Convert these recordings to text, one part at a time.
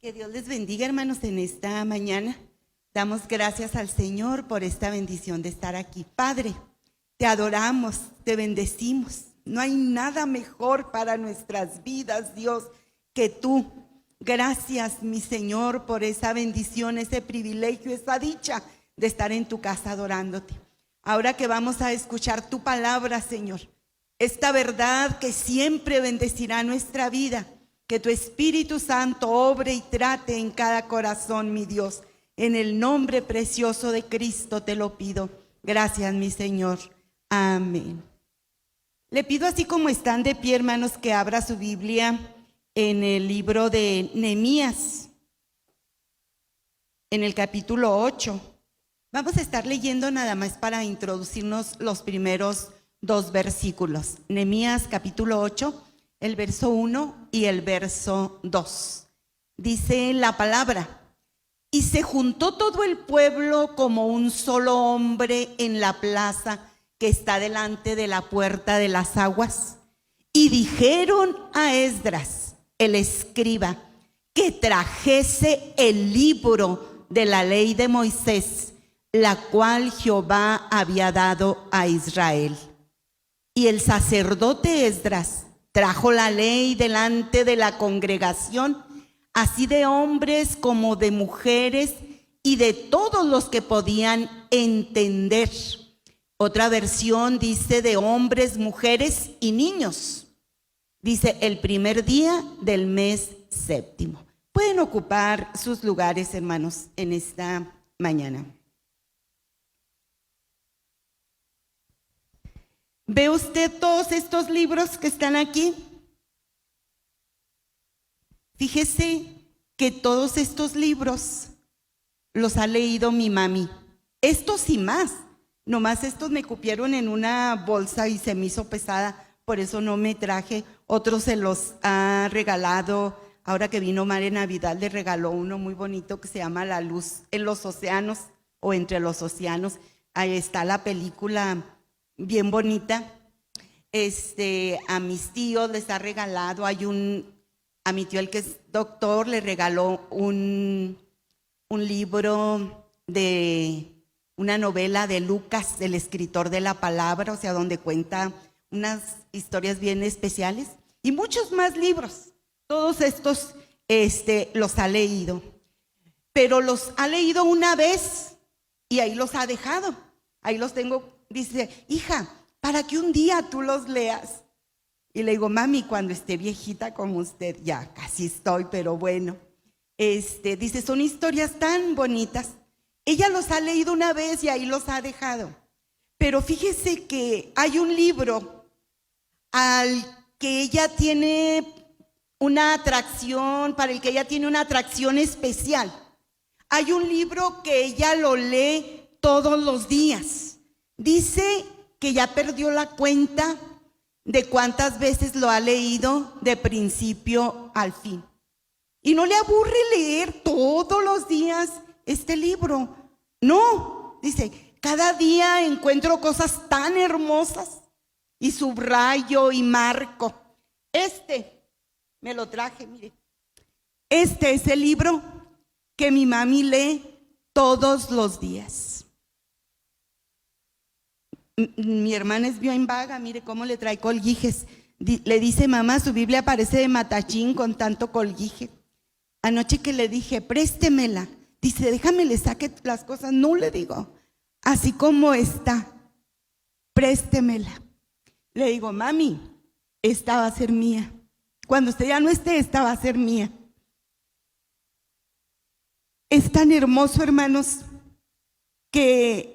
Que Dios les bendiga, hermanos, en esta mañana. Damos gracias al Señor por esta bendición de estar aquí. Padre, te adoramos, te bendecimos. No hay nada mejor para nuestras vidas, Dios, que tú. Gracias, mi Señor, por esa bendición, ese privilegio, esa dicha de estar en tu casa adorándote. Ahora que vamos a escuchar tu palabra, Señor, esta verdad que siempre bendecirá nuestra vida, que tu Espíritu Santo obre y trate en cada corazón, mi Dios. En el nombre precioso de Cristo te lo pido. Gracias, mi Señor. Amén. Le pido, así como están de pie, hermanos, que abra su Biblia en el libro de Nehemías, en el capítulo 8. Vamos a estar leyendo nada más para introducirnos los primeros dos versículos. Nehemías capítulo 8, el verso 1 y el verso 2. Dice la palabra: y se juntó todo el pueblo como un solo hombre en la plaza que está delante de la puerta de las aguas, y dijeron a Esdras, el escriba, que trajese el libro de la ley de Moisés, la cual Jehová había dado a Israel. Y el sacerdote Esdras trajo la ley delante de la congregación, así de hombres como de mujeres y de todos los que podían entender. Otra versión dice de hombres, mujeres y niños. Dice el primer día del mes séptimo. Pueden ocupar sus lugares, hermanos, en esta mañana. ¿Ve usted todos estos libros que están aquí? Fíjese que todos estos libros los ha leído mi mami. Estos y más. Nomás estos me cupieron en una bolsa y se me hizo pesada, por eso no me traje. Otros se los ha regalado. Ahora que vino Mar en Navidad, le regaló uno muy bonito que se llama La luz en los océanos o entre los océanos. Ahí está la película bien bonita. A mis tíos les ha regalado, a mi tío, el que es doctor, le regaló un libro de una novela de Lucas, del escritor de la palabra, o sea, donde cuenta unas historias bien especiales, y muchos más libros. Todos estos los ha leído, pero los ha leído una vez y ahí los ha dejado. Ahí los tengo. Dice, hija, para que un día tú los leas. Y le digo, mami, cuando esté viejita como usted, ya casi estoy, pero bueno. Dice, son historias tan bonitas. Ella los ha leído una vez y ahí los ha dejado. Pero fíjese que hay un libro al que ella tiene una atracción, para el que ella tiene una atracción especial. Hay un libro que ella lo lee todos los días. Dice que ya perdió la cuenta de cuántas veces lo ha leído de principio al fin. Y no le aburre leer todos los días este libro. No, dice, cada día encuentro cosas tan hermosas y subrayo y marco. Me lo traje, mire. Este es el libro que mi mami lee todos los días. Mi hermana es bien vaga, mire cómo le trae colguijes. Le dice, mamá, su Biblia parece de matachín con tanto colguije. Anoche que le dije, préstemela, dice, déjame le saque las cosas. No, le digo, así como está, préstemela. Le digo, mami, esta va a ser mía. Cuando usted ya no esté, esta va a ser mía. Es tan hermoso, hermanos, que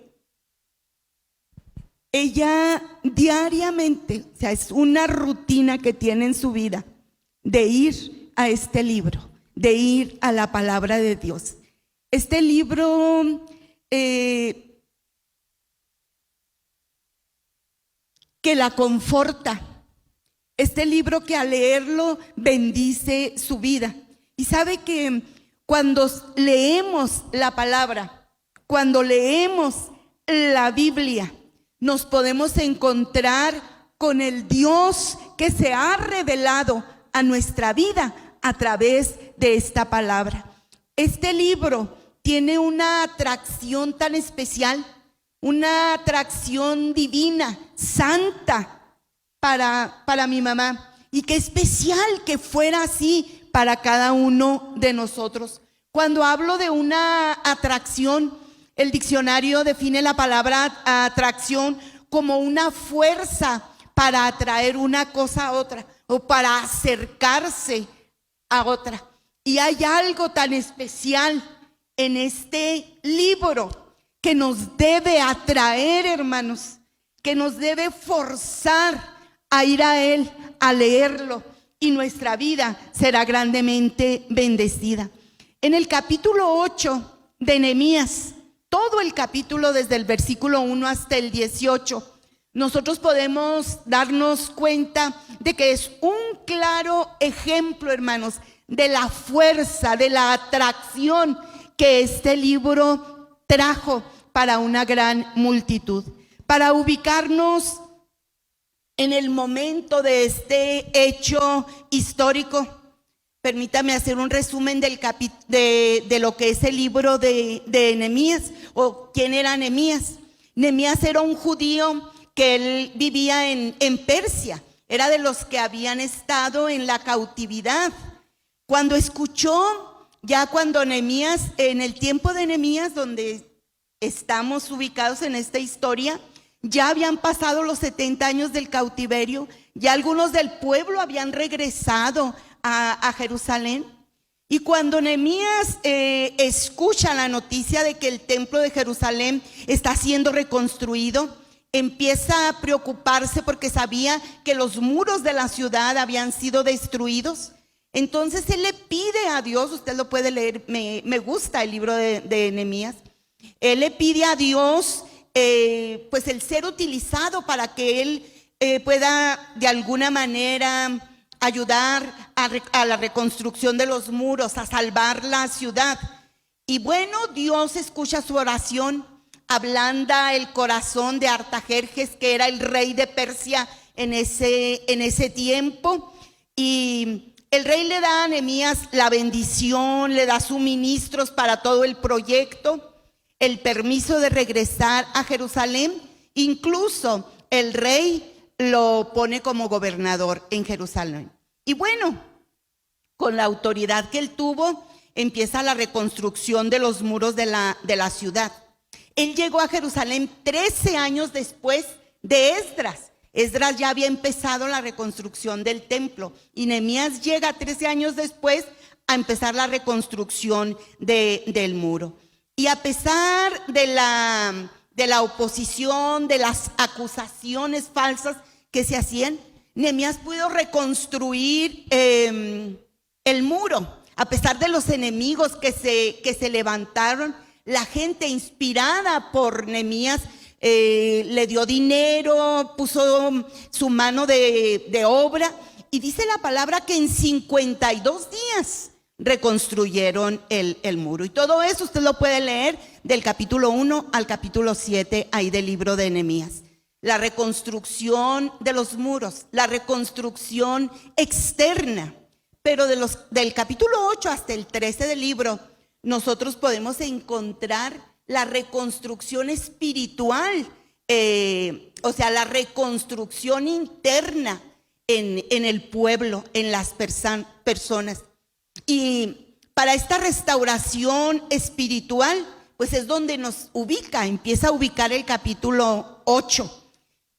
ella diariamente, o sea, es una rutina que tiene en su vida de ir a este libro, de ir a la palabra de Dios. Este libro que la conforta, este libro que al leerlo bendice su vida. Y sabe que cuando leemos la palabra, cuando leemos la Biblia, nos podemos encontrar con el Dios que se ha revelado a nuestra vida a través de esta palabra. Este libro tiene una atracción tan especial, una atracción divina, santa para mi mamá. Y qué especial que fuera así para cada uno de nosotros. Cuando hablo de una atracción, el diccionario define la palabra atracción como una fuerza para atraer una cosa a otra o para acercarse a otra. Y hay algo tan especial en este libro que nos debe atraer, hermanos, que nos debe forzar a ir a él, a leerlo, y nuestra vida será grandemente bendecida. En el capítulo 8 de Nehemías, todo el capítulo desde el versículo 1 hasta el 18, nosotros podemos darnos cuenta de que es un claro ejemplo, hermanos, de la fuerza, de la atracción que este libro trajo para una gran multitud. Para ubicarnos en el momento de este hecho histórico, permítame hacer un resumen de lo que es el libro de Nehemías, o quién era Nehemías. Nehemías era un judío que él vivía en Persia, era de los que habían estado en la cautividad. Cuando escuchó, ya cuando Nehemías, en el tiempo de Nehemías, donde estamos ubicados en esta historia, ya habían pasado los 70 años del cautiverio, ya algunos del pueblo habían regresado a Jerusalén. Y cuando Nehemías escucha la noticia de que el templo de Jerusalén está siendo reconstruido, empieza a preocuparse porque sabía que los muros de la ciudad habían sido destruidos. Entonces él le pide a Dios, usted lo puede leer, me gusta el libro de Nehemías. Él le pide a Dios pues el ser utilizado para que él pueda de alguna manera ayudar a la reconstrucción de los muros, a salvar la ciudad. Y bueno, Dios escucha su oración, ablanda el corazón de Artajerjes, que era el rey de Persia en ese tiempo, y el rey le da a Nehemías la bendición, le da suministros para todo el proyecto, el permiso de regresar a Jerusalén. Incluso el rey lo pone como gobernador en Jerusalén. Y bueno, con la autoridad que él tuvo, empieza la reconstrucción de los muros de la ciudad. Él llegó a Jerusalén 13 años después de Esdras. Esdras ya había empezado la reconstrucción del templo y Nehemías llega 13 años después a empezar la reconstrucción del muro. Y a pesar de la oposición, de las acusaciones falsas que se hacían, Nehemías pudo reconstruir el muro. A pesar de los enemigos que se levantaron, la gente inspirada por Nehemías le dio dinero, puso su mano de obra, y dice la palabra que en 52 días reconstruyeron el muro. Y todo eso usted lo puede leer del capítulo 1 al capítulo 7 ahí del libro de Nehemías. La reconstrucción de los muros, la reconstrucción externa. Pero del capítulo 8 hasta el 13 del libro, nosotros podemos encontrar la reconstrucción espiritual, o sea, la reconstrucción interna en el pueblo, en las personas. Y para esta restauración espiritual, pues es donde nos empieza a ubicar el capítulo 8.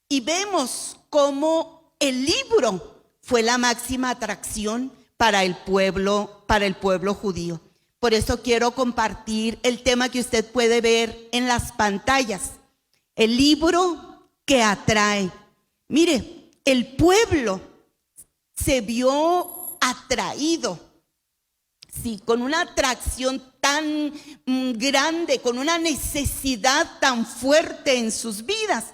Y vemos cómo el libro fue la máxima atracción para el pueblo judío. Por eso quiero compartir el tema que usted puede ver en las pantallas. El libro que atrae. Mire, el pueblo se vio atraído, sí, con una atracción tan grande, con una necesidad tan fuerte en sus vidas.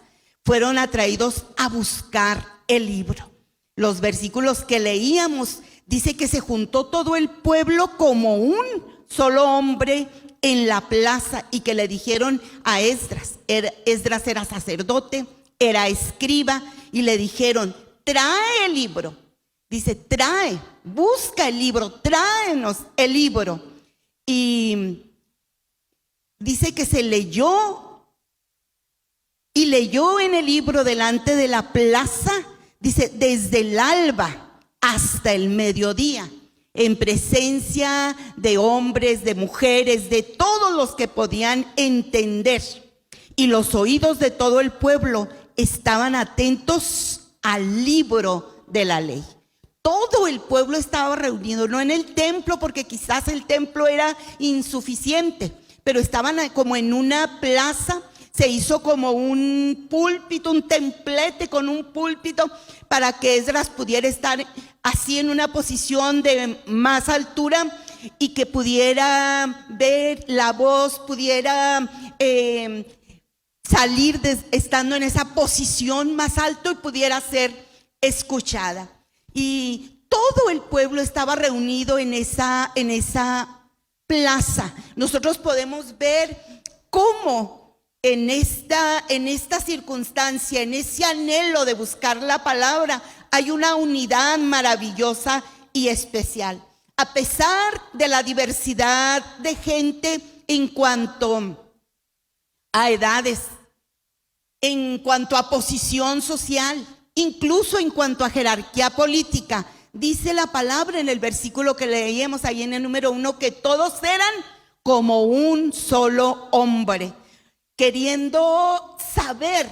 Fueron atraídos a buscar el libro. Los versículos que leíamos dice que se juntó todo el pueblo como un solo hombre en la plaza y que le dijeron a Esdras. Esdras era sacerdote, era escriba, y le dijeron: trae el libro. Dice, busca el libro, tráenos el libro. Y dice que se leyó y leyó en el libro delante de la plaza, dice, desde el alba hasta el mediodía, en presencia de hombres, de mujeres, de todos los que podían entender. Y los oídos de todo el pueblo estaban atentos al libro de la ley. Todo el pueblo estaba reunido, no en el templo, porque quizás el templo era insuficiente, pero estaban como en una plaza. Se hizo como un púlpito, un templete con un púlpito para que Esdras pudiera estar así en una posición de más altura y que pudiera ver la voz, pudiera salir estando en esa posición más alto y pudiera ser escuchada. Y todo el pueblo estaba reunido en esa plaza. Nosotros podemos ver cómo en esta circunstancia, en ese anhelo de buscar la palabra, hay una unidad maravillosa y especial. A pesar de la diversidad de gente en cuanto a edades, en cuanto a posición social, incluso en cuanto a jerarquía política, dice la palabra en el versículo que leíamos ahí en el número 1, que todos eran como un solo hombre, queriendo saber,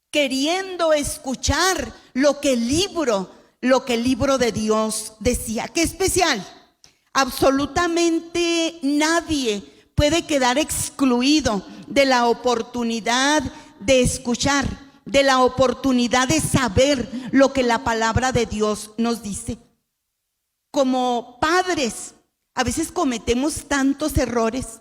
queriendo escuchar lo que el libro de Dios decía. ¡Qué especial! Absolutamente nadie puede quedar excluido de la oportunidad de escuchar, de la oportunidad de saber lo que la palabra de Dios nos dice. Como padres, a veces cometemos tantos errores.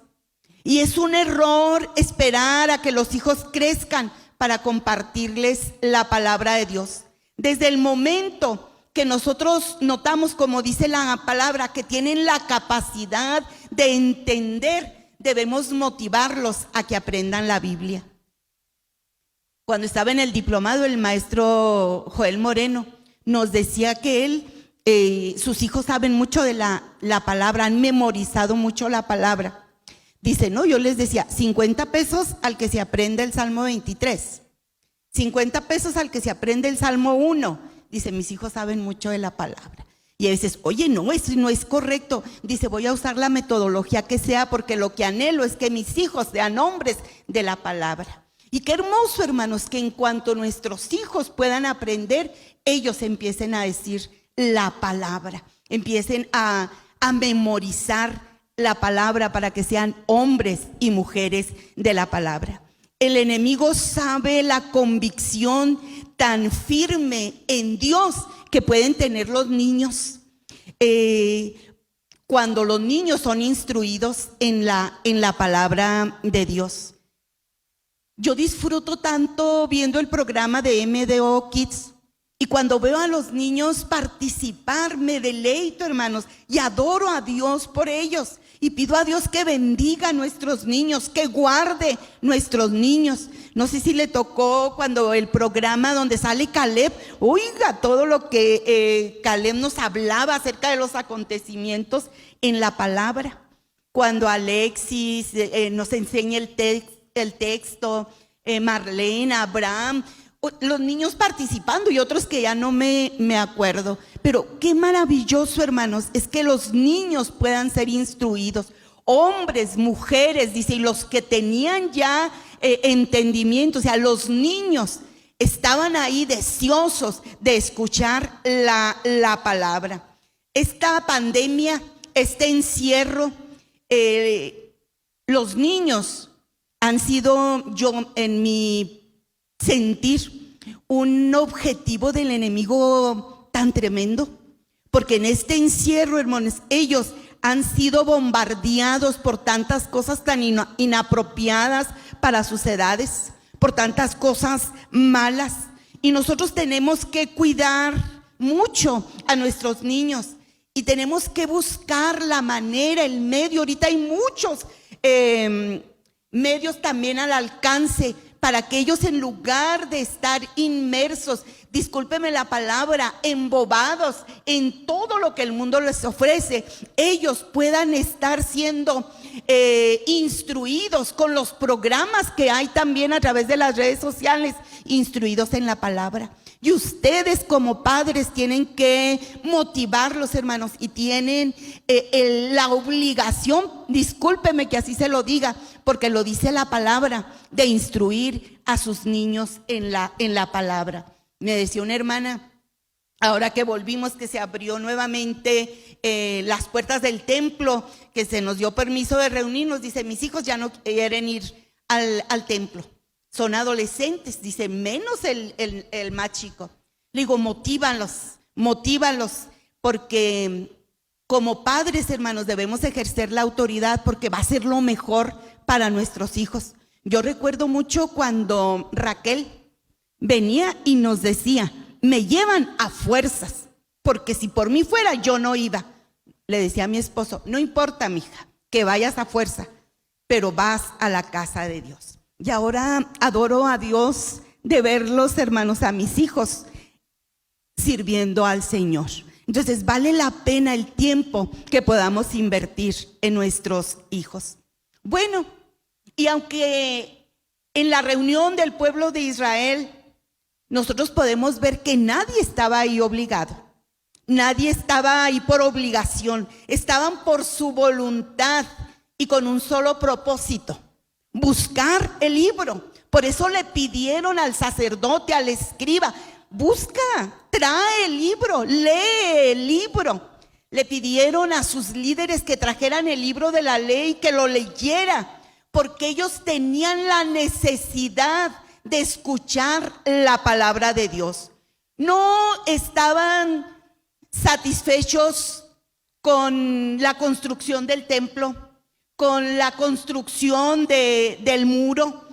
Y es un error esperar a que los hijos crezcan para compartirles la palabra de Dios. Desde el momento que nosotros notamos, como dice la palabra, que tienen la capacidad de entender, debemos motivarlos a que aprendan la Biblia. Cuando estaba en el diplomado, el maestro Joel Moreno nos decía que sus hijos saben mucho de la palabra, han memorizado mucho la palabra. Dice, no, yo les decía, 50 pesos al que se aprende el Salmo 23, 50 pesos al que se aprende el Salmo 1. Dice, mis hijos saben mucho de la palabra. Y a veces, oye, no, eso no es correcto. Dice, voy a usar la metodología que sea, porque lo que anhelo es que mis hijos sean hombres de la palabra. Y qué hermoso, hermanos, que en cuanto nuestros hijos puedan aprender, ellos empiecen a decir la palabra, empiecen a memorizar la palabra para que sean hombres y mujeres de la palabra. El enemigo sabe la convicción tan firme en Dios que pueden tener los niños cuando los niños son instruidos en la palabra de Dios. Yo disfruto tanto viendo el programa de MDO Kids, y cuando veo a los niños participar, me deleito, hermanos, y adoro a Dios por ellos. Y pido a Dios que bendiga a nuestros niños, que guarde nuestros niños. No sé si le tocó cuando el programa donde sale Caleb, oiga todo lo que Caleb nos hablaba acerca de los acontecimientos en la palabra. Cuando Alexis nos enseña el texto, Marlene, Abraham, los niños participando y otros que ya no me acuerdo. Pero qué maravilloso, hermanos, es que los niños puedan ser instruidos. Hombres, mujeres, dice, y los que tenían ya entendimiento, o sea, los niños estaban ahí deseosos de escuchar la palabra. Esta pandemia, este encierro, los niños han sido, yo en mi sentir, un objetivo del enemigo tan tremendo, porque en este encierro, hermanos, ellos han sido bombardeados por tantas cosas tan inapropiadas para sus edades, por tantas cosas malas, y nosotros tenemos que cuidar mucho a nuestros niños y tenemos que buscar la manera, el medio. Ahorita hay muchos medios también al alcance para que ellos, en lugar de estar inmersos, discúlpeme la palabra, embobados en todo lo que el mundo les ofrece, ellos puedan estar siendo instruidos con los programas que hay también a través de las redes sociales, instruidos en la palabra. Y ustedes como padres tienen que motivarlos, hermanos, y tienen la obligación, discúlpeme que así se lo diga, porque lo dice la palabra, de instruir a sus niños en la palabra. Me decía una hermana, ahora que volvimos, que se abrió nuevamente las puertas del templo, que se nos dio permiso de reunirnos, dice, mis hijos ya no quieren ir al templo. Son adolescentes, dice, menos el más chico. Le digo, motívanlos, porque como padres, hermanos, debemos ejercer la autoridad, porque va a ser lo mejor para nuestros hijos. Yo recuerdo mucho cuando Raquel venía y nos decía, me llevan a fuerzas, porque si por mí fuera yo no iba. Le decía a mi esposo, no importa, mija, que vayas a fuerza, pero vas a la casa de Dios. Y ahora adoro a Dios de verlos, hermanos, a mis hijos sirviendo al Señor. Entonces vale la pena el tiempo que podamos invertir en nuestros hijos. Bueno, y aunque en la reunión del pueblo de Israel nosotros podemos ver que nadie estaba ahí obligado, nadie estaba ahí por obligación, estaban por su voluntad y con un solo propósito: buscar el libro. Por eso le pidieron al sacerdote, al escriba, busca, trae el libro, lee el libro. Le pidieron a sus líderes que trajeran el libro de la ley, que lo leyera, porque ellos tenían la necesidad de escuchar la palabra de Dios. No estaban satisfechos con la construcción del templo, con la construcción del muro,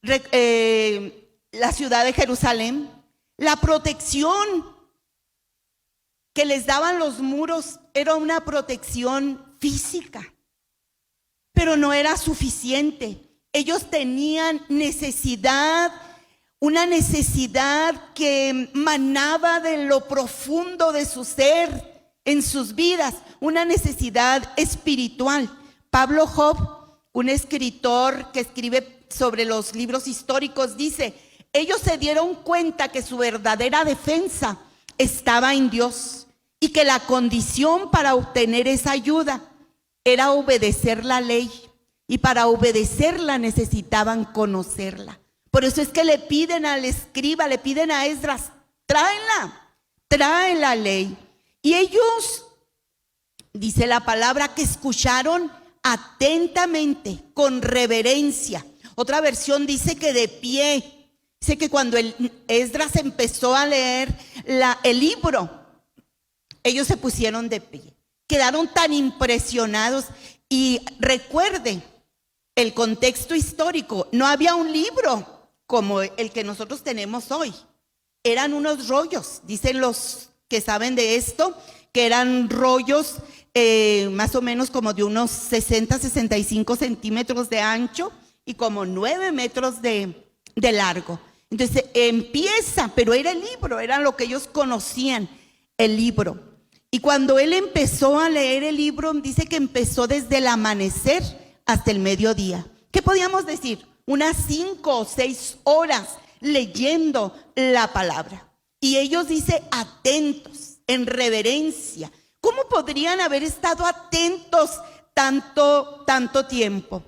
la ciudad de Jerusalén. La protección que les daban los muros era una protección física, pero no era suficiente. Ellos tenían necesidad, una necesidad que manaba de lo profundo de su ser, en sus vidas, una necesidad espiritual. Pablo Job, un escritor que escribe sobre los libros históricos, dice, ellos se dieron cuenta que su verdadera defensa estaba en Dios y que la condición para obtener esa ayuda era obedecer la ley, y para obedecerla necesitaban conocerla. Por eso es que le piden al escriba, le piden a Esdras, trae la ley. Y ellos, dice la palabra, que escucharon atentamente, con reverencia. Otra versión dice que de pie. Dice que cuando Esdras empezó a leer el libro, ellos se pusieron de pie. Quedaron tan impresionados. Y recuerden el contexto histórico. No había un libro como el que nosotros tenemos hoy. Eran unos rollos, dicen los que saben de esto, que eran rollos más o menos como de unos 60-65 centímetros de ancho y como 9 metros de largo. Entonces empieza, pero era el libro, era lo que ellos conocían, el libro. Y cuando él empezó a leer el libro, dice que empezó desde el amanecer hasta el mediodía. ¿Qué podíamos decir? Unas 5 o 6 horas leyendo la palabra. Y ellos, dice, atentos, en reverencia. ¿Cómo podrían haber estado atentos tanto tiempo?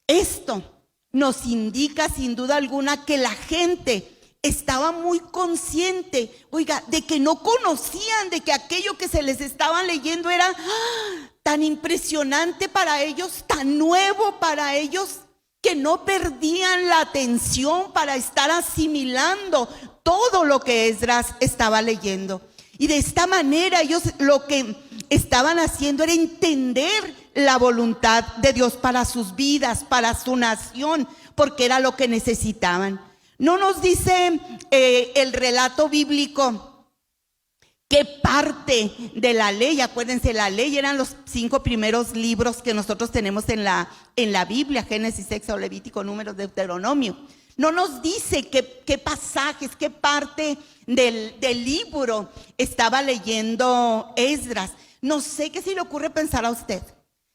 Esto nos indica sin duda alguna que la gente estaba muy consciente, oiga, de que no conocían, de que aquello que se les estaba leyendo era tan impresionante para ellos, tan nuevo para ellos, que no perdían la atención para estar asimilando todo lo que Esdras estaba leyendo. Y de esta manera ellos lo que estaban haciendo era entender la voluntad de Dios para sus vidas, para su nación, porque era lo que necesitaban. No nos dice el relato bíblico ¿Qué parte de la ley? Acuérdense, la ley eran los 5 primeros libros que nosotros tenemos en la Biblia: Génesis, Éxodo, Levítico, Números, Deuteronomio. No nos dice qué pasajes, qué parte del libro estaba leyendo Esdras. No sé qué se le ocurre pensar a usted.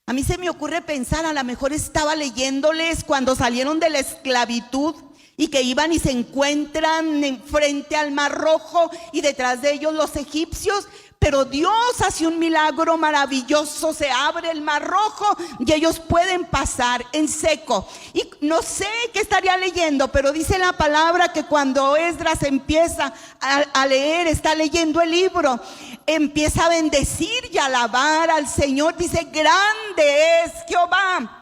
A mí se me ocurre pensar, a lo mejor estaba leyéndoles cuando salieron de la esclavitud y que iban y se encuentran frente al Mar Rojo y detrás de ellos los egipcios. Pero Dios hace un milagro maravilloso, se abre el Mar Rojo y ellos pueden pasar en seco. Y no sé qué estaría leyendo, pero dice la palabra que cuando Esdras empieza a leer, está leyendo el libro, empieza a bendecir y a alabar al Señor. Dice: grande es Jehová.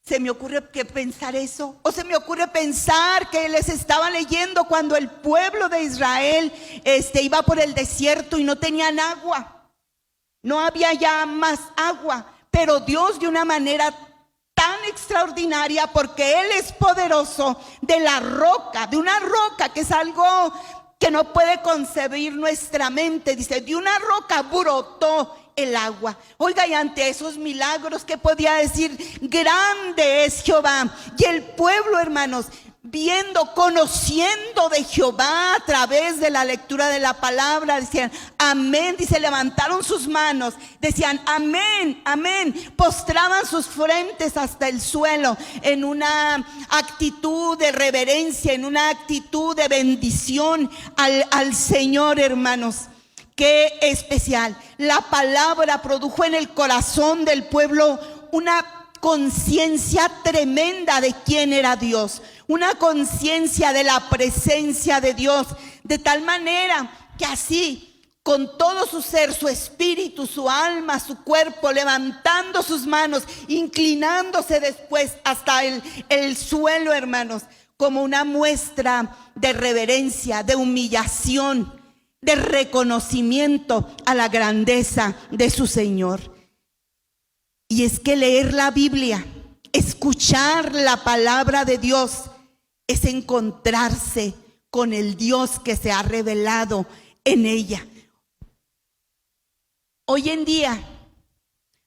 Se me ocurre que pensar eso, o se me ocurre pensar que les estaba leyendo cuando el pueblo de Israel iba por el desierto y no tenían agua, no había ya más agua, pero Dios, de una manera tan extraordinaria, porque Él es poderoso, de la roca, de una roca que es algo que no puede concebir nuestra mente, dice, de una roca brotó el agua. Oiga, y ante esos milagros, ¿qué podía decir? Grande es Jehová. Y el pueblo, hermanos, viendo, conociendo de Jehová a través de la lectura de la palabra, decían amén. Dice, levantaron sus manos, decían amén, amén, postraban sus frentes hasta el suelo en una actitud de reverencia, en una actitud de bendición al Señor, hermanos. Qué especial. La palabra produjo en el corazón del pueblo una conciencia tremenda de quién era Dios, una conciencia de la presencia de Dios, de tal manera que así, con todo su ser, su espíritu, su alma, su cuerpo, levantando sus manos, inclinándose después hasta el suelo, hermanos, como una muestra de reverencia, de humillación, de reconocimiento a la grandeza de su Señor. Y es que leer la Biblia, escuchar la palabra de Dios, es encontrarse con el Dios que se ha revelado en ella. Hoy en día,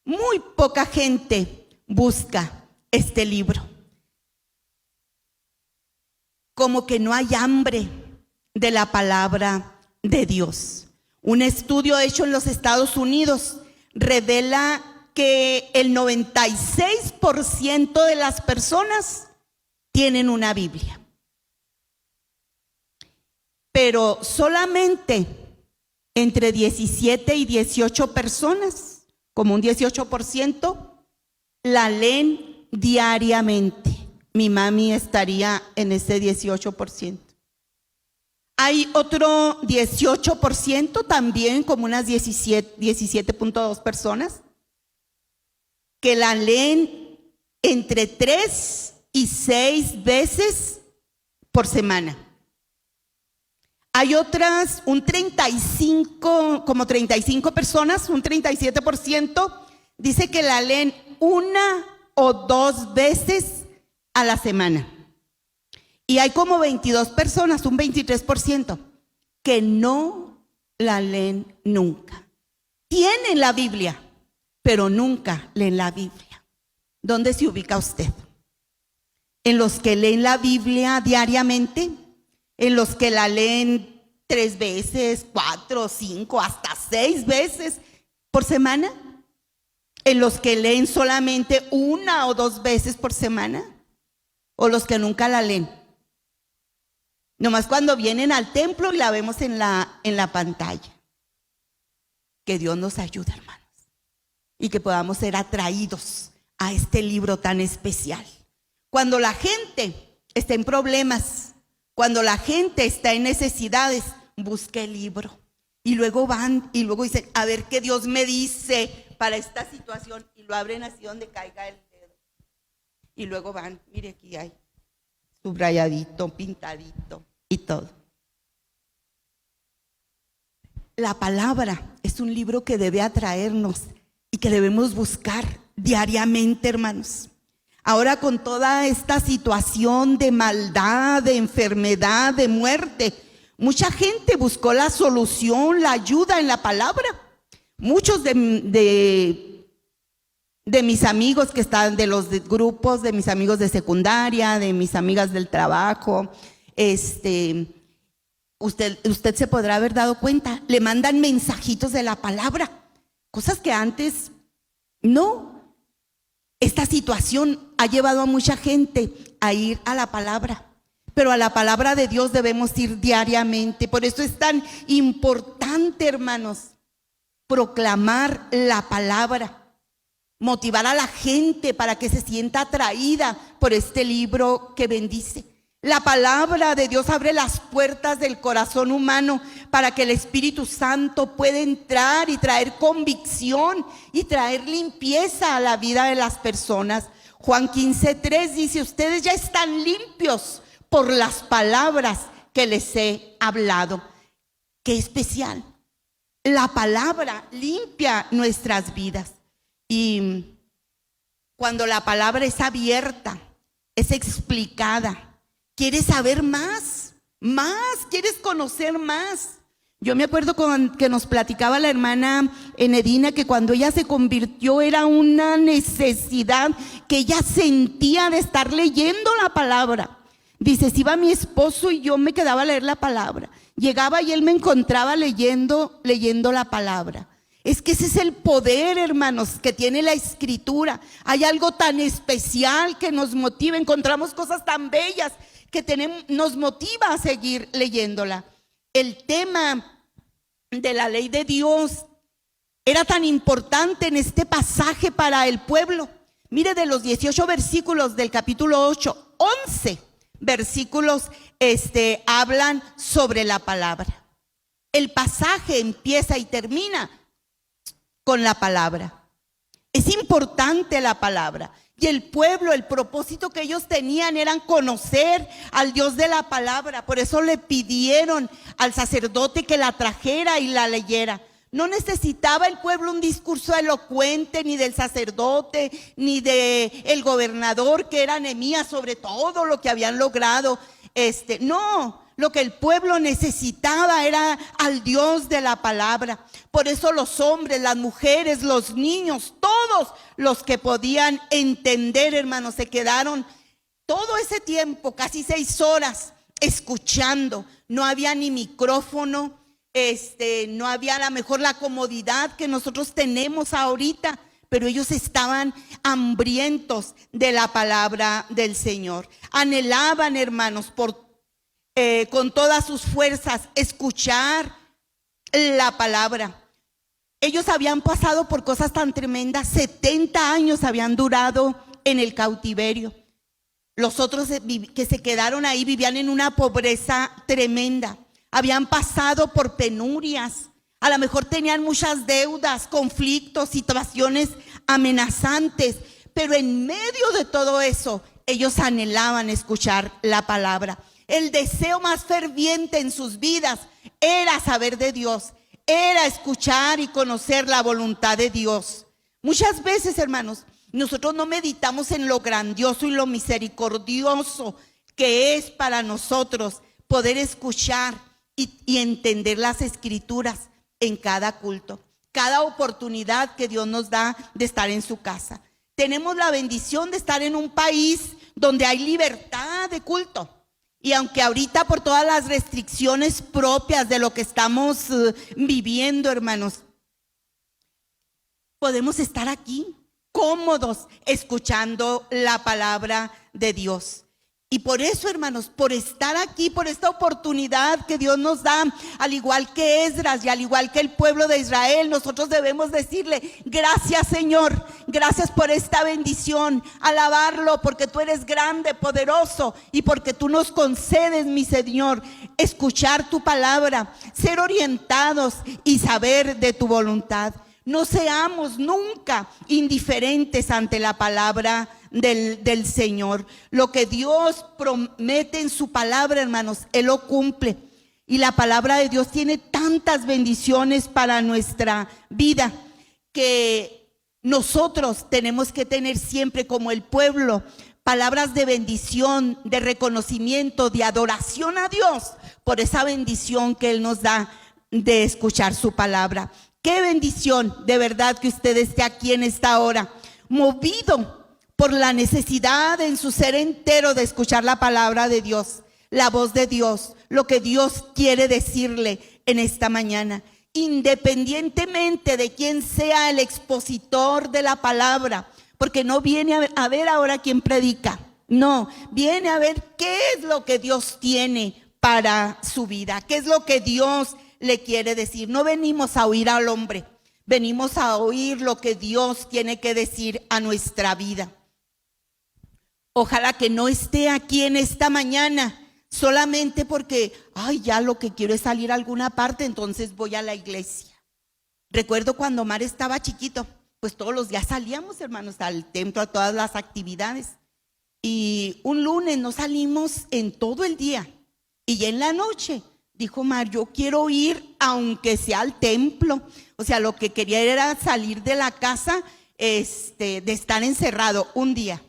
muy poca gente busca este libro. Como que no hay hambre de la palabra de Dios. Un estudio hecho en los Estados Unidos revela que el 96% de las personas tienen una Biblia, pero solamente entre 17 y 18 personas, como un 18%, la leen diariamente. Mi mami estaría en ese 18%. Hay otro 18%, también como unas 17.2 personas, que la leen entre 3 y 6 veces por semana. Hay otras, como 35 personas, un 37%, dice que la leen 1 o 2 veces a la semana. Y hay como 22 personas, un 23%, que no la leen nunca. Tienen la Biblia, pero nunca leen la Biblia. ¿Dónde se ubica usted? ¿En los que leen la Biblia diariamente? ¿En los que la leen 3 veces, 4, 5, hasta 6 veces por semana? ¿En los que leen solamente 1 o 2 veces por semana? ¿O los que nunca la leen? Nomás cuando vienen al templo y la vemos en la pantalla. Que Dios nos ayude, hermanos, y que podamos ser atraídos a este libro tan especial. Cuando la gente está en problemas, cuando la gente está en necesidades, busca el libro. Y luego van y luego dicen, a ver qué Dios me dice para esta situación. Y lo abren así donde caiga el dedo. Y luego van, mire, aquí hay subrayadito, pintadito y todo. La palabra es un libro que debe atraernos y que debemos buscar diariamente, hermanos. Ahora, con toda esta situación de maldad, de enfermedad, de muerte, Mucha gente buscó la solución, la ayuda en la palabra. Muchos de mis amigos que están, de los grupos, de mis amigos de secundaria, de mis amigas del trabajo, usted se podrá haber dado cuenta, le mandan mensajitos de la palabra, cosas que antes no. Esta situación ha llevado a mucha gente a ir a la palabra, pero a la palabra de Dios debemos ir diariamente. Por eso es tan importante, hermanos, proclamar la palabra, motivar a la gente para que se sienta atraída por este libro que bendice. La palabra de Dios abre las puertas del corazón humano para que el Espíritu Santo pueda entrar y traer convicción y traer limpieza a la vida de las personas. Juan 15:3 dice: ustedes ya están limpios por las palabras que les he hablado. Qué especial. La palabra limpia nuestras vidas. Y cuando la palabra es abierta, es explicada, ¿quieres saber más? ¿Quieres conocer más? Yo me acuerdo que nos platicaba la hermana Enedina que cuando ella se convirtió era una necesidad que ella sentía de estar leyendo la palabra. Dice, si iba mi esposo y yo me quedaba a leer la palabra. Llegaba y él me encontraba leyendo la palabra. Es que ese es el poder, hermanos, que tiene la Escritura. Hay algo tan especial que nos motiva, encontramos cosas tan bellas que nos motiva a seguir leyéndola. El tema de la ley de Dios era tan importante en este pasaje para el pueblo. Mire, de los 18 versículos del capítulo 8, 11 versículos hablan sobre la palabra. El pasaje empieza y termina con la palabra. Es importante la palabra. Y el pueblo, el propósito que ellos tenían era conocer al Dios de la palabra. Por eso le pidieron al sacerdote que la trajera y la leyera. No necesitaba el pueblo un discurso elocuente ni del sacerdote ni del gobernador que era Nehemías sobre todo lo que habían logrado. No, lo que el pueblo necesitaba era al Dios de la palabra. Por eso los hombres, las mujeres, los niños, todos los que podían entender, hermanos, se quedaron todo ese tiempo, casi 6 horas, escuchando. No había ni micrófono, no había a lo mejor la comodidad que nosotros tenemos ahorita, pero ellos estaban hambrientos de la palabra del Señor. Anhelaban, hermanos, con todas sus fuerzas, escuchar la palabra. Ellos habían pasado por cosas tan tremendas. 70 años habían durado en el cautiverio. Los otros que se quedaron ahí vivían en una pobreza tremenda. Habían pasado por penurias. A lo mejor tenían muchas deudas, conflictos, situaciones amenazantes. Pero en medio de todo eso, ellos anhelaban escuchar la palabra. El deseo más ferviente en sus vidas era saber de Dios, era escuchar y conocer la voluntad de Dios. Muchas veces, hermanos, nosotros no meditamos en lo grandioso y lo misericordioso que es para nosotros poder escuchar y entender las Escrituras en cada culto, cada oportunidad que Dios nos da de estar en su casa. Tenemos la bendición de estar en un país donde hay libertad de culto. Y aunque ahorita por todas las restricciones propias de lo que estamos viviendo, hermanos, podemos estar aquí cómodos escuchando la palabra de Dios. Y por eso, hermanos, por estar aquí, por esta oportunidad que Dios nos da, al igual que Esdras y al igual que el pueblo de Israel, nosotros debemos decirle, gracias Señor, gracias por esta bendición, alabarlo porque tú eres grande, poderoso y porque tú nos concedes, mi Señor, escuchar tu palabra, ser orientados y saber de tu voluntad. No seamos nunca indiferentes ante la palabra del Señor. Lo que Dios promete en su palabra, hermanos, Él lo cumple. Y la palabra de Dios tiene tantas bendiciones para nuestra vida que nosotros tenemos que tener siempre como el pueblo palabras de bendición, de reconocimiento, de adoración a Dios por esa bendición que Él nos da de escuchar su palabra. Qué bendición, de verdad, que usted esté aquí en esta hora, movido por la necesidad en su ser entero de escuchar la palabra de Dios, la voz de Dios, lo que Dios quiere decirle en esta mañana. Independientemente de quién sea el expositor de la palabra, porque no viene a ver ahora quién predica, no, viene a ver qué es lo que Dios tiene para su vida, qué es lo que Dios le quiere decir. No venimos a oír al hombre, venimos a oír lo que Dios tiene que decir a nuestra vida. Ojalá que no esté aquí en esta mañana solamente porque, ay, ya lo que quiero es salir a alguna parte, entonces voy a la iglesia. Recuerdo cuando Omar estaba chiquito, pues todos los días salíamos, hermanos, al templo, a todas las actividades. Y un lunes no salimos en todo el día. Y ya en la noche dijo Omar, yo quiero ir aunque sea al templo. O sea, lo que quería era salir de la casa, de estar encerrado un día.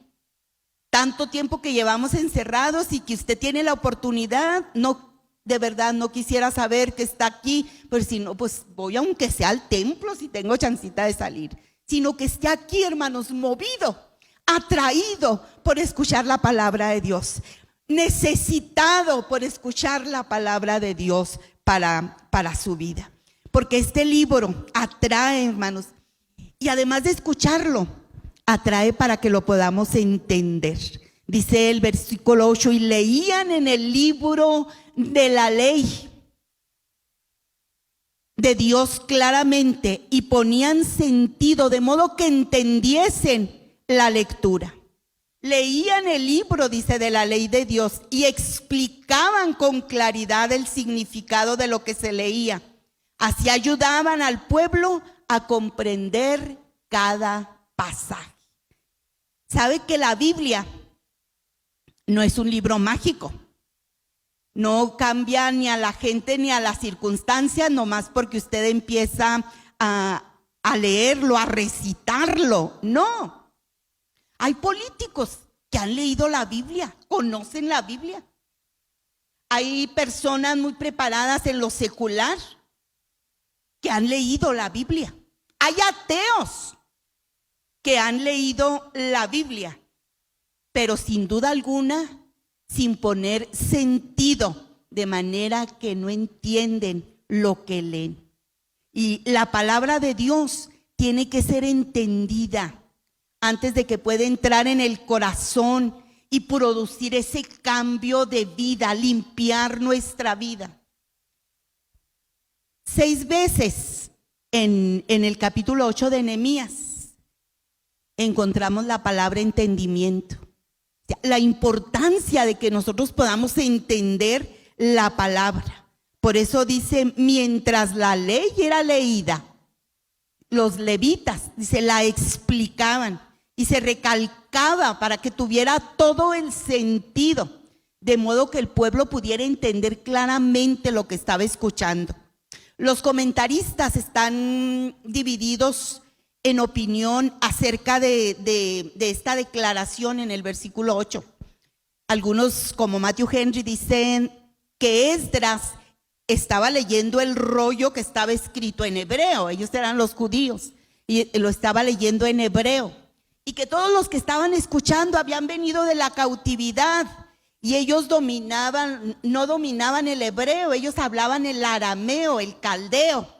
Tanto tiempo que llevamos encerrados y que usted tiene la oportunidad, no, de verdad no quisiera saber que está aquí, pero si no, pues voy aunque sea al templo si tengo chancita de salir, sino que esté aquí, hermanos, movido, atraído por escuchar la palabra de Dios, necesitado por escuchar la palabra de Dios para su vida, porque este libro atrae, hermanos, y además de escucharlo, atrae para que lo podamos entender. Dice el versículo 8, y leían en el libro de la ley de Dios claramente y ponían sentido de modo que entendiesen la lectura. Leían el libro, dice, de la ley de Dios y explicaban con claridad el significado de lo que se leía. Así ayudaban al pueblo a comprender cada pasaje. ¿Sabe que la Biblia no es un libro mágico? No cambia ni a la gente ni a las circunstancias, nomás porque usted empieza a leerlo, a recitarlo. No. Hay políticos que han leído la Biblia, conocen la Biblia. Hay personas muy preparadas en lo secular que han leído la Biblia. Hay ateos que han leído la Biblia, pero sin duda alguna, sin poner sentido, de manera que no entienden lo que leen. Y la palabra de Dios tiene que ser entendida antes de que pueda entrar en el corazón y producir ese cambio de vida, limpiar nuestra vida. 6 veces en el capítulo 8 de Nehemías encontramos la palabra entendimiento. La importancia de que nosotros podamos entender la palabra. Por eso dice, mientras la ley era leída, los levitas, dice, la explicaban y se recalcaba para que tuviera todo el sentido, de modo que el pueblo pudiera entender claramente lo que estaba escuchando. Los comentaristas están divididos en opinión acerca de esta declaración en el versículo 8. Algunos, como Matthew Henry, dicen que Esdras estaba leyendo el rollo que estaba escrito en hebreo. Ellos eran los judíos y lo estaba leyendo en hebreo. Y que todos los que estaban escuchando habían venido de la cautividad y ellos no dominaban el hebreo, ellos hablaban el arameo, el caldeo.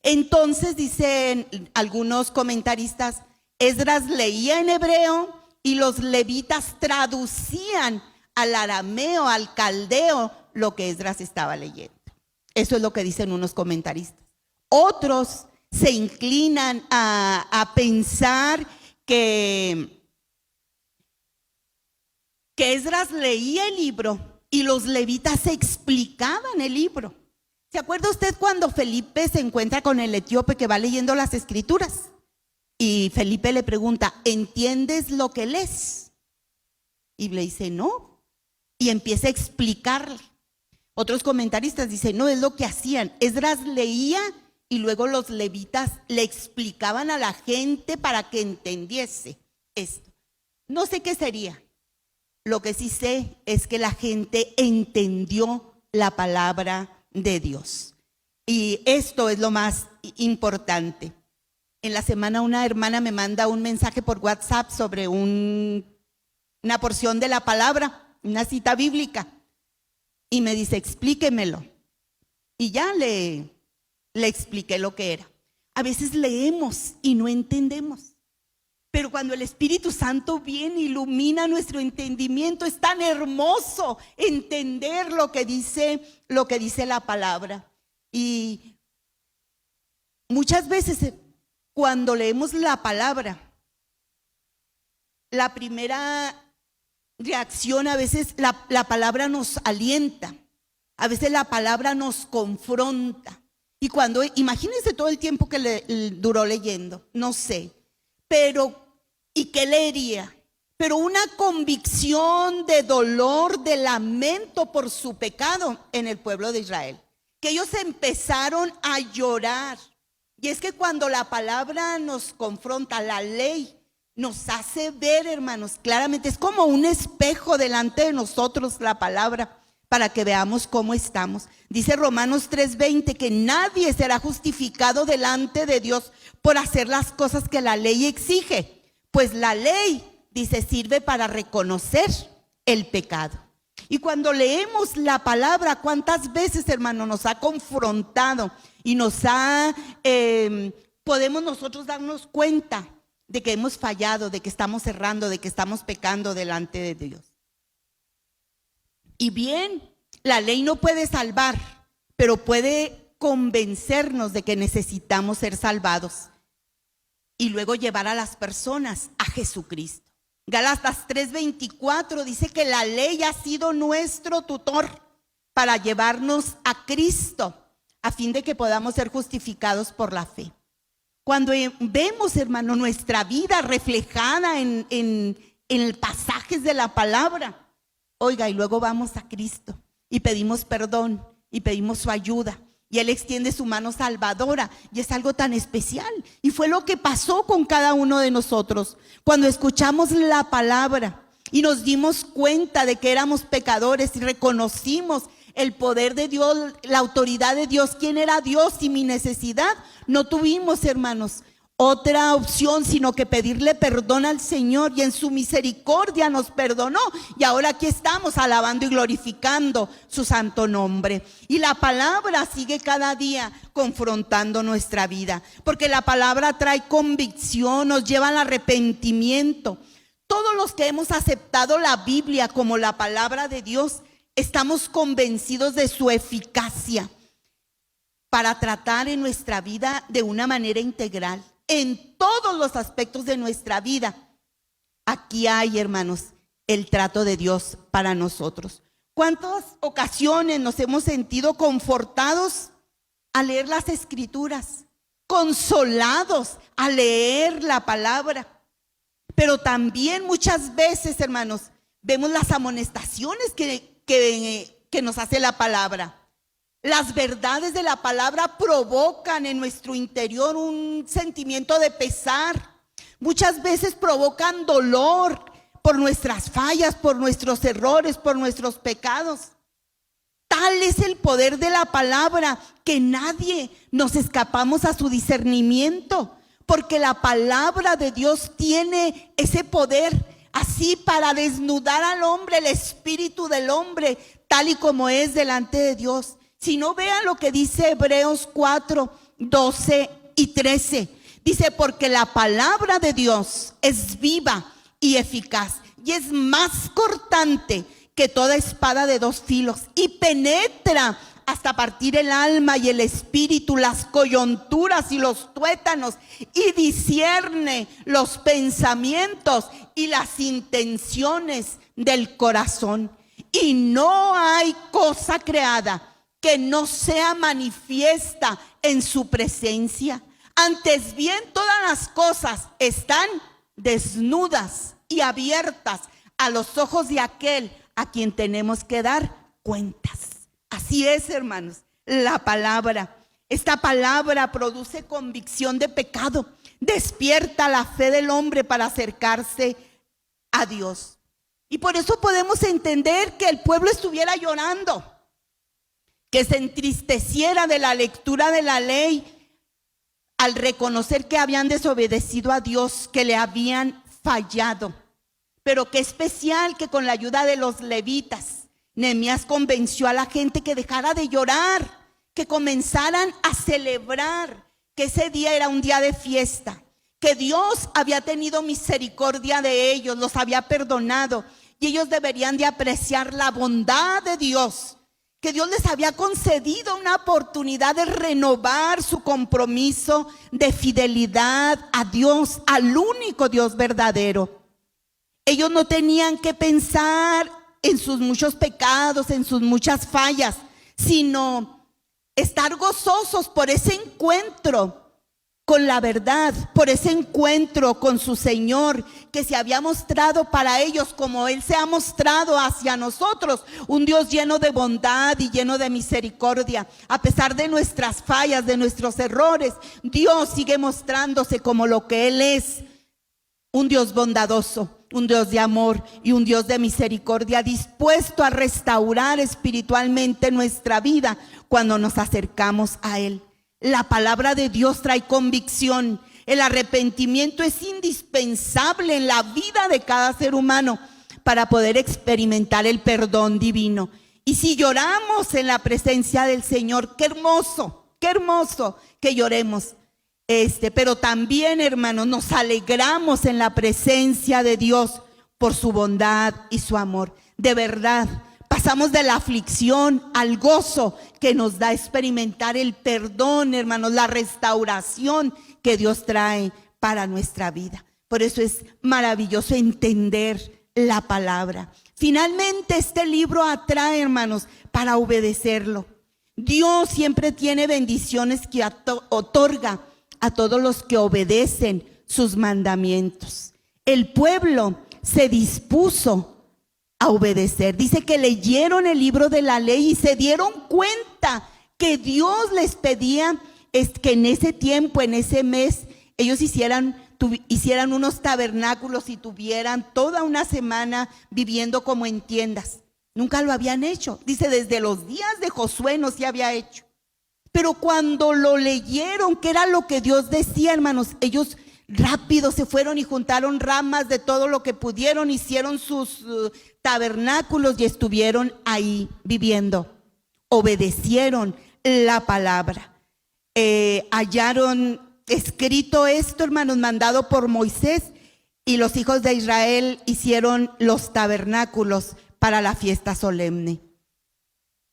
Entonces, dicen algunos comentaristas, Esdras leía en hebreo y los levitas traducían al arameo, al caldeo, lo que Esdras estaba leyendo. Eso es lo que dicen unos comentaristas. Otros se inclinan a pensar que Esdras leía el libro y los levitas explicaban el libro. ¿Se acuerda usted cuando Felipe se encuentra con el etíope que va leyendo las escrituras? Y Felipe le pregunta, ¿entiendes lo que lees? Y le dice, no. Y empieza a explicarle. Otros comentaristas dicen, no, es lo que hacían. Esdras leía y luego los levitas le explicaban a la gente para que entendiese esto. No sé qué sería, Lo que sí sé es que la gente entendió la palabra de Dios. Y esto es lo más importante. En la semana una hermana me manda un mensaje por WhatsApp sobre una porción de la palabra, una cita bíblica. Y me dice, explíquemelo. Y ya le expliqué lo que era. A veces leemos y no entendemos. Pero cuando el Espíritu Santo viene, ilumina nuestro entendimiento, es tan hermoso entender lo que dice la palabra. Y muchas veces cuando leemos la palabra, la primera reacción, a veces la palabra nos alienta, a veces la palabra nos confronta. Y cuando, imagínense todo el tiempo que duró leyendo, no sé, pero ¿y qué leería? Pero una convicción de dolor, de lamento por su pecado en el pueblo de Israel. Que ellos empezaron a llorar. Y es que cuando la palabra nos confronta, la ley nos hace ver, hermanos, claramente, es como un espejo delante de nosotros la palabra, para que veamos cómo estamos. Dice Romanos 3:20 que nadie será justificado delante de Dios por hacer las cosas que la ley exige. Pues la ley, dice, sirve para reconocer el pecado. Y cuando leemos la palabra, ¿cuántas veces, hermano, nos ha confrontado y podemos nosotros darnos cuenta de que hemos fallado, de que estamos errando, de que estamos pecando delante de Dios? Y bien, la ley no puede salvar, pero puede convencernos de que necesitamos ser salvados y luego llevar a las personas a Jesucristo. Gálatas 3:24 dice que la ley ha sido nuestro tutor para llevarnos a Cristo, a fin de que podamos ser justificados por la fe. Cuando vemos, hermano, nuestra vida reflejada en pasajes de la palabra, oiga, y luego vamos a Cristo y pedimos perdón y pedimos su ayuda. Y Él extiende su mano salvadora y es algo tan especial. Y fue lo que pasó con cada uno de nosotros. Cuando escuchamos la palabra y nos dimos cuenta de que éramos pecadores y reconocimos el poder de Dios, la autoridad de Dios, quién era Dios y mi necesidad, no tuvimos, hermanos, otra opción sino que pedirle perdón al Señor, y en su misericordia nos perdonó, y ahora aquí estamos alabando y glorificando su santo nombre. Y la palabra sigue cada día confrontando nuestra vida, porque la palabra trae convicción, nos lleva al arrepentimiento. Todos los que hemos aceptado la Biblia como la palabra de Dios, estamos convencidos de su eficacia para tratar en nuestra vida de una manera integral. En todos los aspectos de nuestra vida, aquí hay, hermanos, el trato de Dios para nosotros. ¿Cuántas ocasiones nos hemos sentido confortados al leer las Escrituras? Consolados al leer la palabra. Pero también muchas veces, hermanos, vemos las amonestaciones que nos hace la palabra. Las verdades de la palabra provocan en nuestro interior un sentimiento de pesar. Muchas veces provocan dolor por nuestras fallas, por nuestros errores, por nuestros pecados. Tal es el poder de la palabra que nadie nos escapamos a su discernimiento, porque la palabra de Dios tiene ese poder así para desnudar al hombre, el espíritu del hombre, tal y como es delante de Dios. Si no, vean lo que dice Hebreos 4:12 y 13. Dice, porque la palabra de Dios es viva y eficaz, y es más cortante que toda espada de dos filos, y penetra hasta partir el alma y el espíritu, las coyunturas y los tuétanos, y discierne los pensamientos y las intenciones del corazón. Y no hay cosa creada que no sea manifiesta en su presencia. Antes bien, todas las cosas están desnudas y abiertas a los ojos de aquel a quien tenemos que dar cuentas. Así es, hermanos, la palabra. Esta palabra produce convicción de pecado, despierta la fe del hombre para acercarse a Dios. Y por eso podemos entender que el pueblo estuviera llorando, que se entristeciera de la lectura de la ley al reconocer que habían desobedecido a Dios, que le habían fallado. Pero qué especial que con la ayuda de los levitas, Nehemías convenció a la gente que dejara de llorar, que comenzaran a celebrar, que ese día era un día de fiesta, que Dios había tenido misericordia de ellos, los había perdonado, y ellos deberían de apreciar la bondad de Dios, que Dios les había concedido una oportunidad de renovar su compromiso de fidelidad a Dios, al único Dios verdadero. Ellos no tenían que pensar en sus muchos pecados, en sus muchas fallas, sino estar gozosos por ese encuentro con la verdad, por ese encuentro con su Señor, que se había mostrado para ellos como Él se ha mostrado hacia nosotros, un Dios lleno de bondad y lleno de misericordia. A pesar de nuestras fallas, de nuestros errores, Dios sigue mostrándose como lo que Él es, un Dios bondadoso, un Dios de amor y un Dios de misericordia, dispuesto a restaurar espiritualmente nuestra vida cuando nos acercamos a Él. La palabra de Dios trae convicción. El arrepentimiento es indispensable en la vida de cada ser humano para poder experimentar el perdón divino. Y si lloramos en la presencia del Señor, qué hermoso que lloremos. Pero también, hermanos, nos alegramos en la presencia de Dios por su bondad y su amor. De verdad, pasamos de la aflicción al gozo que nos da experimentar el perdón, hermanos, la restauración que Dios trae para nuestra vida. Por eso es maravilloso entender la palabra. Finalmente, este libro atrae, hermanos, para obedecerlo. Dios siempre tiene bendiciones que otorga a todos los que obedecen sus mandamientos. El pueblo se dispuso a obedecer. Dice que leyeron el libro de la ley y se dieron cuenta que Dios les pedía que en ese tiempo, en ese mes, ellos hicieran unos tabernáculos y tuvieran toda una semana viviendo como en tiendas. Nunca lo habían hecho. Dice, desde los días de Josué no se había hecho. Pero cuando lo leyeron, que era lo que Dios decía, hermanos, ellos rápido se fueron y juntaron ramas de todo lo que pudieron, hicieron sus tabernáculos y estuvieron ahí viviendo. Obedecieron la palabra. Hallaron escrito esto, hermanos, mandado por Moisés, y los hijos de Israel hicieron los tabernáculos para la fiesta solemne.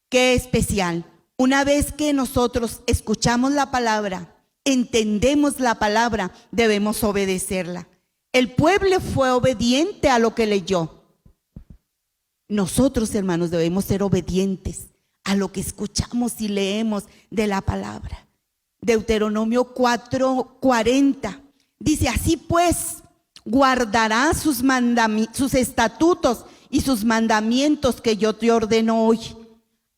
Qué especial. Una vez que nosotros escuchamos la palabra, entendemos la palabra, debemos obedecerla. El pueblo fue obediente a lo que leyó. Nosotros, hermanos, debemos ser obedientes a lo que escuchamos y leemos de la palabra. Deuteronomio 4:40 dice, así pues, guardarás sus estatutos y sus mandamientos que yo te ordeno hoy,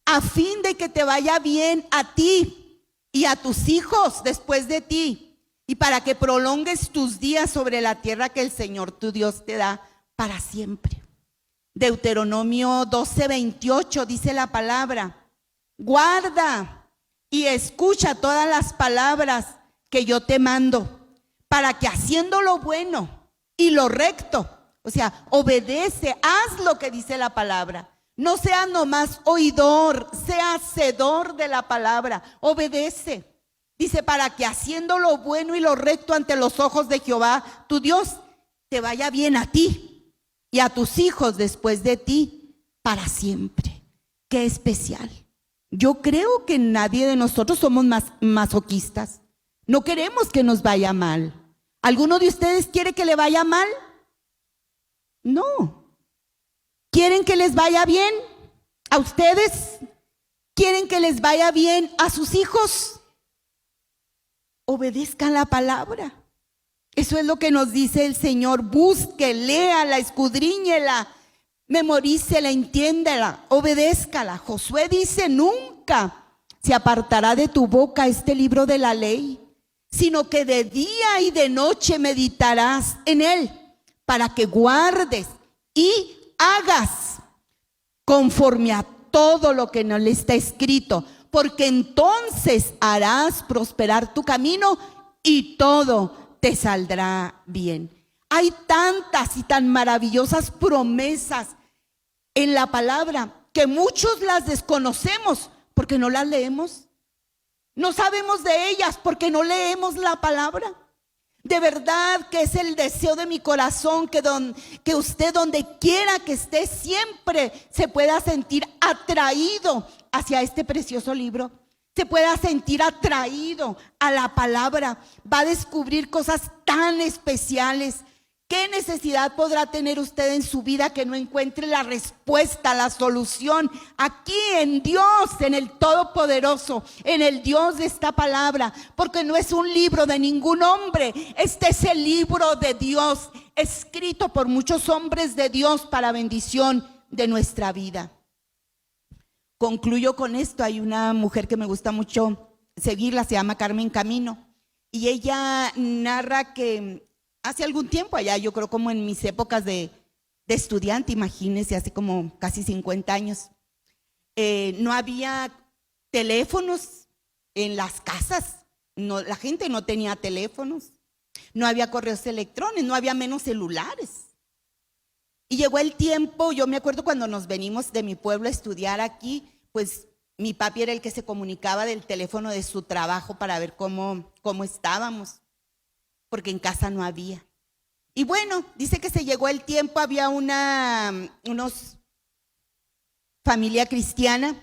a fin de que te vaya bien a ti y a tus hijos después de ti, y para que prolongues tus días sobre la tierra que el Señor tu Dios te da para siempre. Deuteronomio 12:28 dice la palabra, guarda y escucha todas las palabras que yo te mando, para que haciendo lo bueno y lo recto, o sea, obedece, haz lo que dice la palabra. No seas nomás oidor, sea hacedor de la palabra, obedece. Dice, para que haciendo lo bueno y lo recto ante los ojos de Jehová, tu Dios, te vaya bien a ti y a tus hijos después de ti para siempre. Qué especial. Yo creo que nadie de nosotros somos masoquistas. No queremos que nos vaya mal. ¿Alguno de ustedes quiere que le vaya mal? No. ¿Quieren que les vaya bien a ustedes? ¿Quieren que les vaya bien a sus hijos? Obedezcan la palabra. Eso es lo que nos dice el Señor. Busque, léala, escudriñela, memorícela, entiéndela, obedézcala. Josué dice, nunca se apartará de tu boca este libro de la ley, sino que de día y de noche meditarás en él, para que guardes y hagas conforme a todo lo que no le está escrito, porque entonces harás prosperar tu camino y todo te saldrá bien. Hay tantas y tan maravillosas promesas en la palabra que muchos las desconocemos porque no las leemos. No sabemos de ellas porque no leemos la palabra. De verdad que es el deseo de mi corazón que usted, donde quiera que esté, siempre se pueda sentir atraído hacia este precioso libro. Se pueda sentir atraído a la palabra. Va a descubrir cosas tan especiales. ¿Qué necesidad podrá tener usted en su vida que no encuentre la respuesta, la solución? Aquí en Dios, en el Todopoderoso, en el Dios de esta palabra, porque no es un libro de ningún hombre. Este es el libro de Dios, escrito por muchos hombres de Dios para bendición de nuestra vida. Concluyo con esto. Hay una mujer que me gusta mucho seguirla, se llama Carmen Camino, y ella narra que hace algún tiempo allá, yo creo como en mis épocas de estudiante, imagínense, hace como casi 50 años, no había teléfonos en las casas, no, la gente no tenía teléfonos, no había correos electrónicos, no había menos celulares. Y llegó el tiempo, yo me acuerdo cuando nos venimos de mi pueblo a estudiar aquí, pues mi papi era el que se comunicaba del teléfono de su trabajo para ver cómo estábamos, porque en casa no había. Y bueno, dice que se llegó el tiempo, había unos familia cristiana,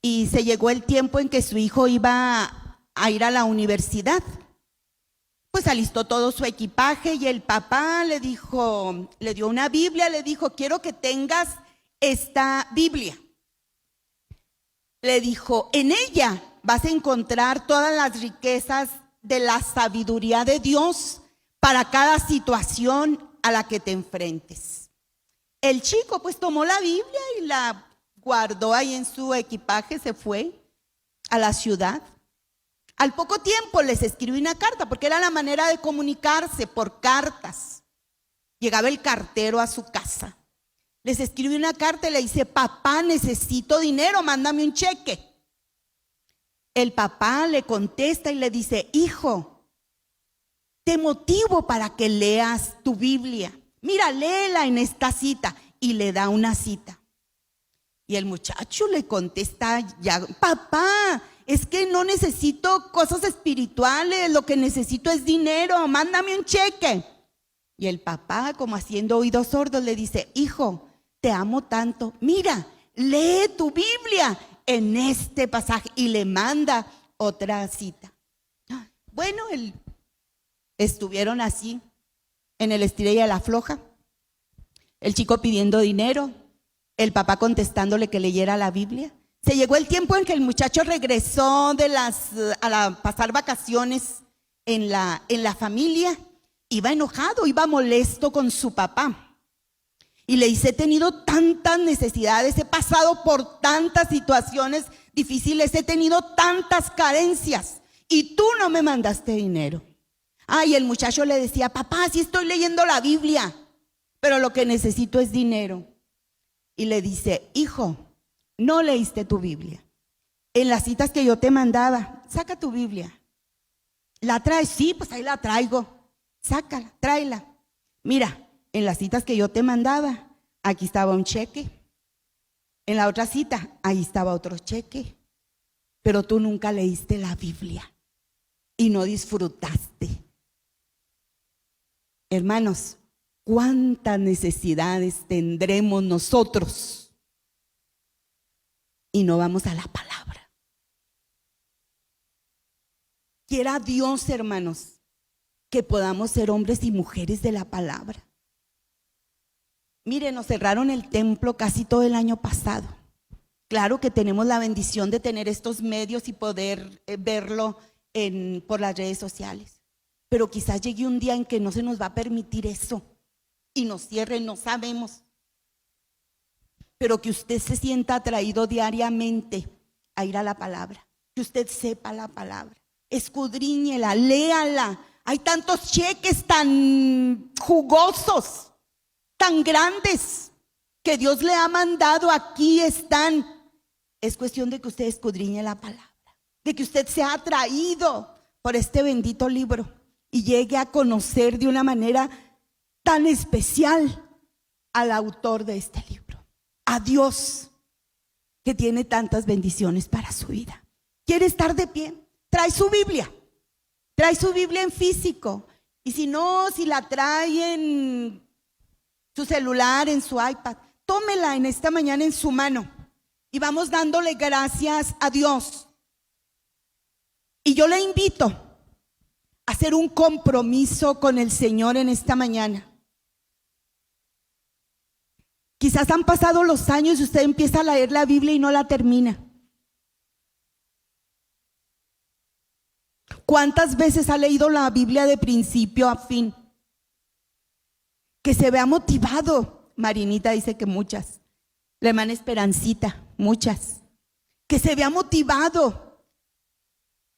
y se llegó el tiempo en que su hijo iba a ir a la universidad. Pues alistó todo su equipaje y el papá le dijo, le dio una Biblia, le dijo: quiero que tengas esta Biblia. Le dijo: en ella vas a encontrar todas las riquezas de la sabiduría de Dios para cada situación a la que te enfrentes. El chico pues tomó la Biblia y la guardó ahí en su equipaje, se fue a la ciudad. Al poco tiempo les escribió una carta, porque era la manera de comunicarse, por cartas. Llegaba el cartero a su casa, les escribió una carta y le dice: papá, necesito dinero, mándame un cheque. El papá le contesta y le dice: hijo, te motivo para que leas tu Biblia. Mira, léela en esta cita. Y le da una cita. Y el muchacho le contesta: ya, papá, es que no necesito cosas espirituales, lo que necesito es dinero, mándame un cheque. Y el papá, como haciendo oídos sordos, le dice: hijo, te amo tanto, mira, lee tu Biblia en este pasaje. Y le manda otra cita. Bueno, estuvieron así, en el estira y a la afloja, el chico pidiendo dinero, el papá contestándole que leyera la Biblia. Se llegó el tiempo en que el muchacho regresó a pasar vacaciones en la familia. Iba enojado, iba molesto con su papá. Y le dice: he tenido tantas necesidades, he pasado por tantas situaciones difíciles, he tenido tantas carencias y tú no me mandaste dinero. Y el muchacho le decía: papá, sí estoy leyendo la Biblia, pero lo que necesito es dinero. Y le dice: hijo, no leíste tu Biblia. En las citas que yo te mandaba, saca tu Biblia. ¿La traes? Sí, pues ahí la traigo. Sácala, tráela. Mira, en las citas que yo te mandaba, aquí estaba un cheque. En la otra cita, ahí estaba otro cheque. Pero tú nunca leíste la Biblia y no disfrutaste. Hermanos, ¿cuántas necesidades tendremos nosotros y no vamos a la palabra? Quiera Dios, hermanos, que podamos ser hombres y mujeres de la palabra. Miren, nos cerraron el templo casi todo el año pasado. Claro que tenemos la bendición de tener estos medios y poder verlo por las redes sociales. Pero quizás llegue un día en que no se nos va a permitir eso y nos cierren, no sabemos. Pero que usted se sienta atraído diariamente a ir a la palabra, que usted sepa la palabra, escudriñela, léala. Hay tantos cheques tan jugosos, tan grandes, que Dios le ha mandado, aquí están. Es cuestión de que usted escudriñe la palabra, de que usted sea atraído por este bendito libro y llegue a conocer de una manera tan especial al autor de este libro, a Dios, que tiene tantas bendiciones para su vida. ¿Quiere estar de pie? Trae su Biblia en físico, y si no, si la trae en su celular, en su iPad, tómela en esta mañana en su mano y vamos dándole gracias a Dios. Y yo le invito a hacer un compromiso con el Señor en esta mañana. Quizás han pasado los años y usted empieza a leer la Biblia y no la termina. ¿Cuántas veces ha leído la Biblia de principio a fin? Que se vea motivado. Marinita dice que muchas. La hermana Esperancita, muchas. Que se vea motivado,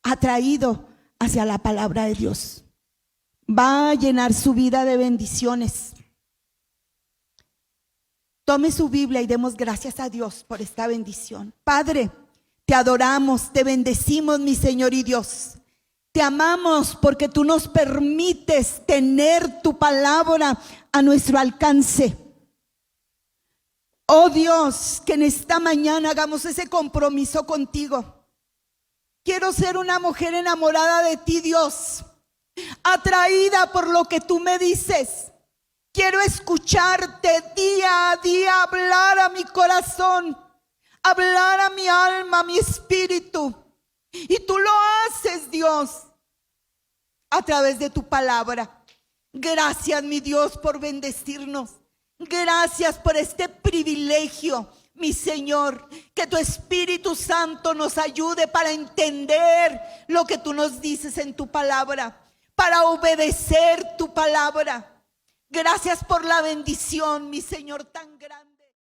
atraído hacia la palabra de Dios. Va a llenar su vida de bendiciones. Tome su Biblia y demos gracias a Dios por esta bendición. Padre, te adoramos, te bendecimos, mi Señor y Dios. Te amamos porque tú nos permites tener tu palabra a nuestro alcance. Oh Dios, que en esta mañana hagamos ese compromiso contigo. Quiero ser una mujer enamorada de ti, Dios, atraída por lo que tú me dices. Quiero escucharte día a día hablar a mi corazón, hablar a mi alma, a mi espíritu. Y tú lo haces, Dios, a través de tu palabra. Gracias, mi Dios, por bendecirnos. Gracias por este privilegio, mi Señor. Que tu Espíritu Santo nos ayude para entender lo que tú nos dices en tu palabra, para obedecer tu palabra. Gracias por la bendición, mi Señor, tan grande.